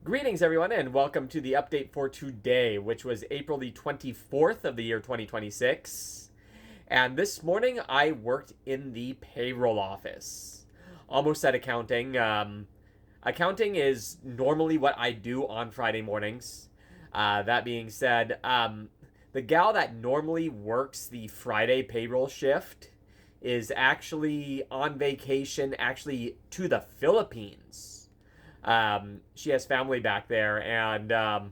Greetings, everyone, and welcome to the update for today, which was April the 24th of the year 2026. And this morning, I worked in the payroll office. Almost at accounting. Accounting is normally what I do on Friday mornings. That being said, the gal that normally works the Friday payroll shift is actually on vacation, actually to the Philippines. She has family back there, and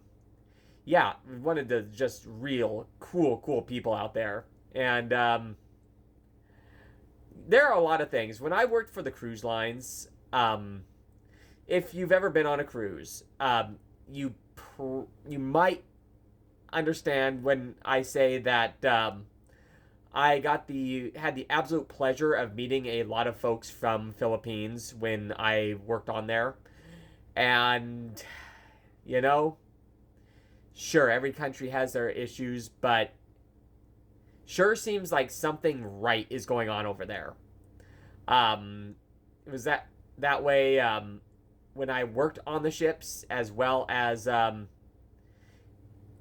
yeah, one of the just real cool people out there. And there are a lot of things. When I worked for the cruise lines, if you've ever been on a cruise, you might understand when I say that I had the absolute pleasure of meeting a lot of folks from Philippines when I worked on there. And, you know, sure, every country has their issues, but sure seems like something right is going on over there. It was that way when I worked on the ships, as well as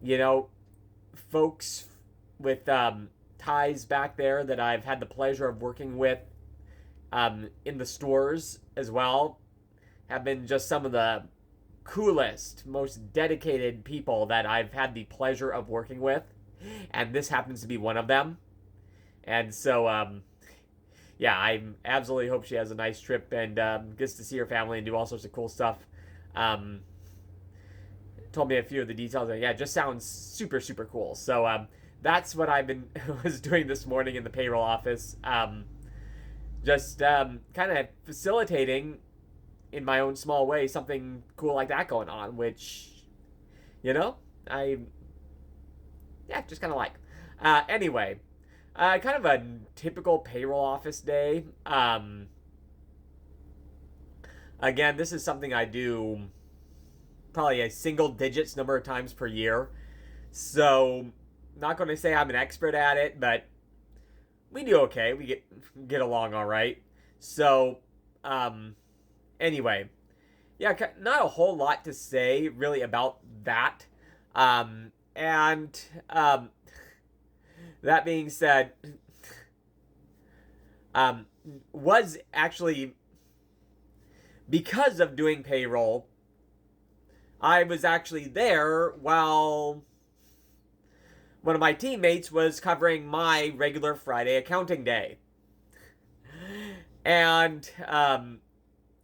you know, folks with ties back there that I've had the pleasure of working with in the stores as well have been just some of the coolest, most dedicated people that I've had the pleasure of working with. And this happens to be one of them. And so, yeah, I absolutely hope she has a nice trip and gets to see her family and do all sorts of cool stuff. Um, Told me a few of the details. And yeah, it just sounds super cool. So that's what I've been was doing this morning in the payroll office. Just kind of facilitating in my own small way something cool like that going on, which I just kind of like. Anyway, kind of a typical payroll office day. Again, this is something I do probably a single digits number of times per year, so not going to say I'm an expert at it, but we do okay. We get along all right. So anyway, yeah, not a whole lot to say really about that. And that being said, um, was actually because of doing payroll, I was actually there while one of my teammates was covering my regular Friday accounting day. And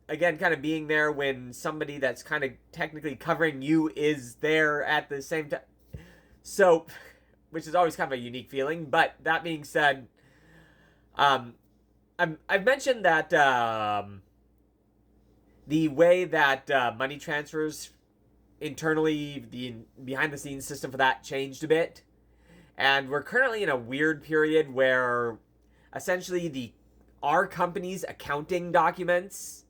again, kind of being there when somebody that's kind of technically covering you is there at the same time. So, which is always kind of a unique feeling. But that being said, I've mentioned that the way that money transfers internally, the behind the scenes system for that changed a bit. And we're currently in a weird period where essentially our company's accounting documents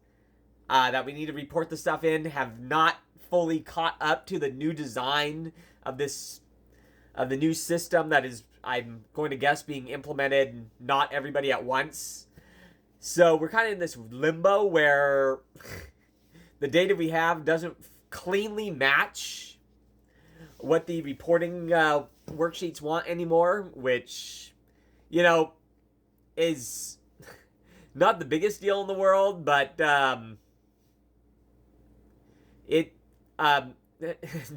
that we need to report the stuff in have not fully caught up to the new design of the new system that is, I'm going to guess, being implemented not everybody at once. So we're kind of in this limbo where the data we have doesn't cleanly match what the reporting worksheets want anymore, which is not the biggest deal in the world, but it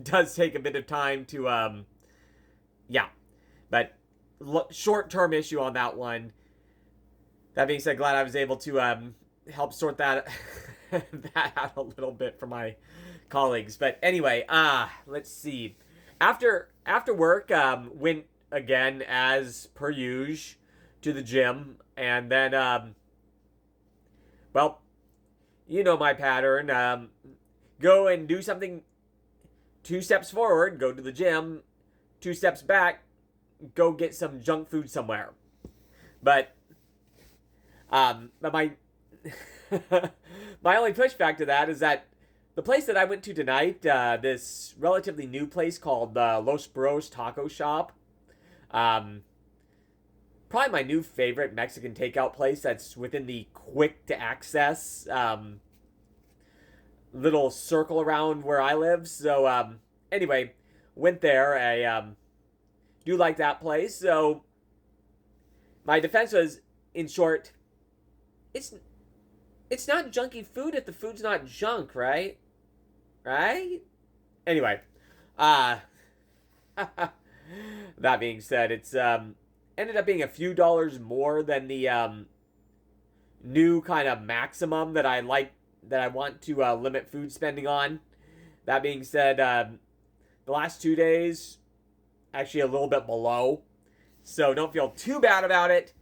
does take a bit of time to yeah, but short-term issue on that one. That being said, glad I was able to help sort that that out a little bit for my colleagues. But anyway, let's see. After work, went again as per usual to the gym, and then well, you know my pattern. Go and do something. 2 steps forward, go to the gym. 2 steps back, go get some junk food somewhere. But my my only pushback to that is that the place that I went to tonight, this relatively new place called Los Bros Taco Shop, probably my new favorite Mexican takeout place that's within the quick to access little circle around where I live. So anyway, went there. I do like that place. So my defense was, in short, it's it's not junky food if the food's not junk, right? Right? Anyway, uh that being said, it's ended up being a few dollars more than the new kind of maximum that I want to limit food spending on. That being said, the last 2 days actually a little bit below, so don't feel too bad about it.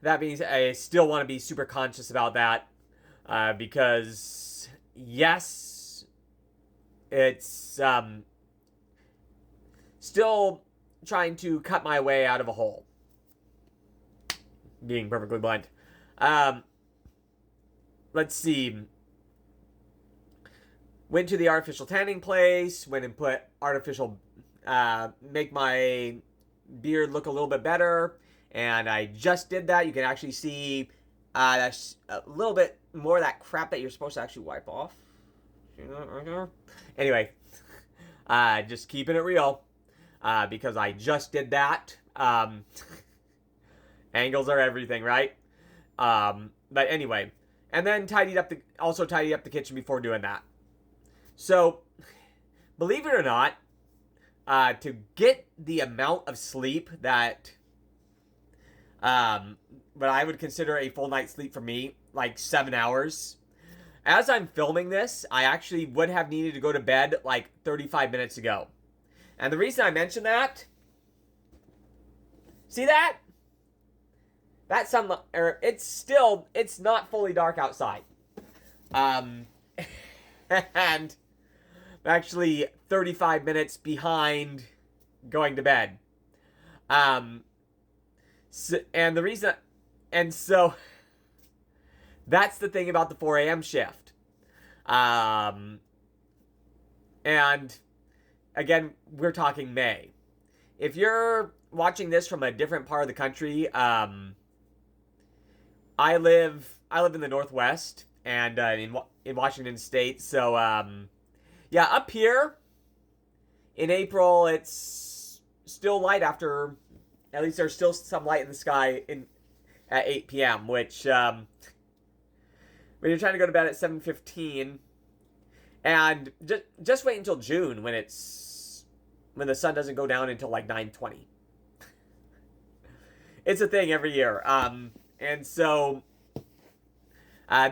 That means I still want to be super conscious about that, because yes, it's still trying to cut my way out of a hole. Being perfectly blunt. Let's see. Went to the artificial tanning place. Went and put artificial, make my beard look a little bit better. And I just did that. You can actually see that's a little bit more of that crap that you're supposed to actually wipe off. See that right there? Anyway, just keeping it real, because I just did that. Angles are everything, right? But anyway, and then tidied up the kitchen before doing that. So, believe it or not, to get the amount of sleep that what I would consider a full night's sleep for me, like 7 hours. As I'm filming this, I actually would have needed to go to bed like 35 minutes ago. And the reason I mention that, see that? That sunlight, it's not fully dark outside. And I'm actually 35 minutes behind going to bed. So that's the thing about the 4 a.m. shift. And again, we're talking May. If you're watching this from a different part of the country, I live in the Northwest and in Washington State. So yeah, up here in April, it's still light after. At least there's still some light in the sky at 8 p.m., which when you're trying to go to bed at 7:15, and just wait until June when the sun doesn't go down until like 9:20. It's a thing every year. And so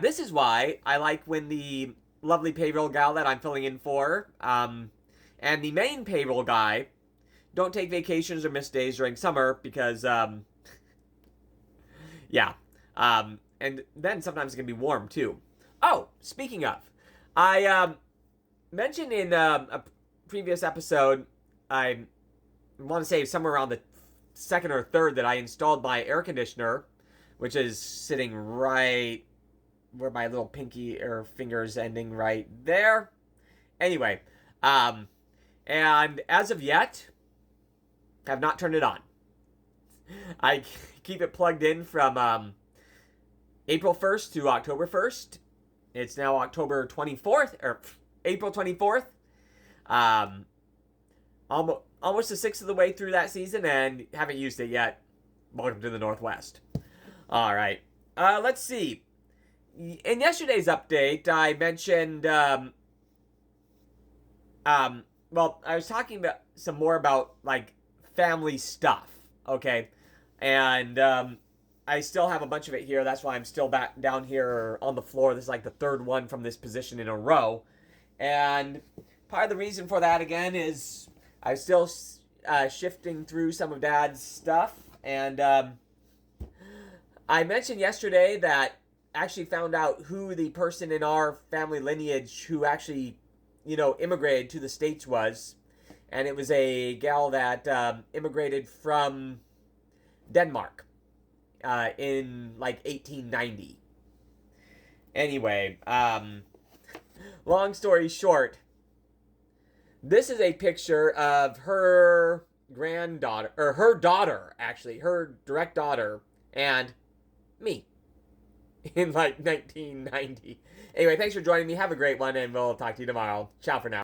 this is why I like when the lovely payroll gal that I'm filling in for, and the main payroll guy don't take vacations or miss days during summer because, yeah. And then sometimes it can be warm too. Oh, speaking of, I mentioned in a previous episode, I want to say somewhere around the second or third, that I installed my air conditioner, which is sitting right where my little pinky or finger's ending right there. Anyway, and as of yet, have not turned it on. I keep it plugged in from April 1st to October 1st. It's now October 24th, or April 24th. Almost a sixth of the way through that season and haven't used it yet. Welcome to the Northwest. All right. Let's see. In yesterday's update, I mentioned, well, I was talking about some more about, like, family stuff, okay? And, I still have a bunch of it here. That's why I'm still back down here on the floor. This is like the third one from this position in a row. And part of the reason for that, again, is I'm still shifting through some of Dad's stuff. And I mentioned yesterday that I actually found out who the person in our family lineage who actually, immigrated to the States was. And it was a gal that immigrated from Denmark in like 1890. Anyway, long story short, this is a picture of her granddaughter, or her daughter, actually, her direct daughter, and me in like 1990. Anyway, thanks for joining me. Have a great one, and we'll talk to you tomorrow. Ciao for now.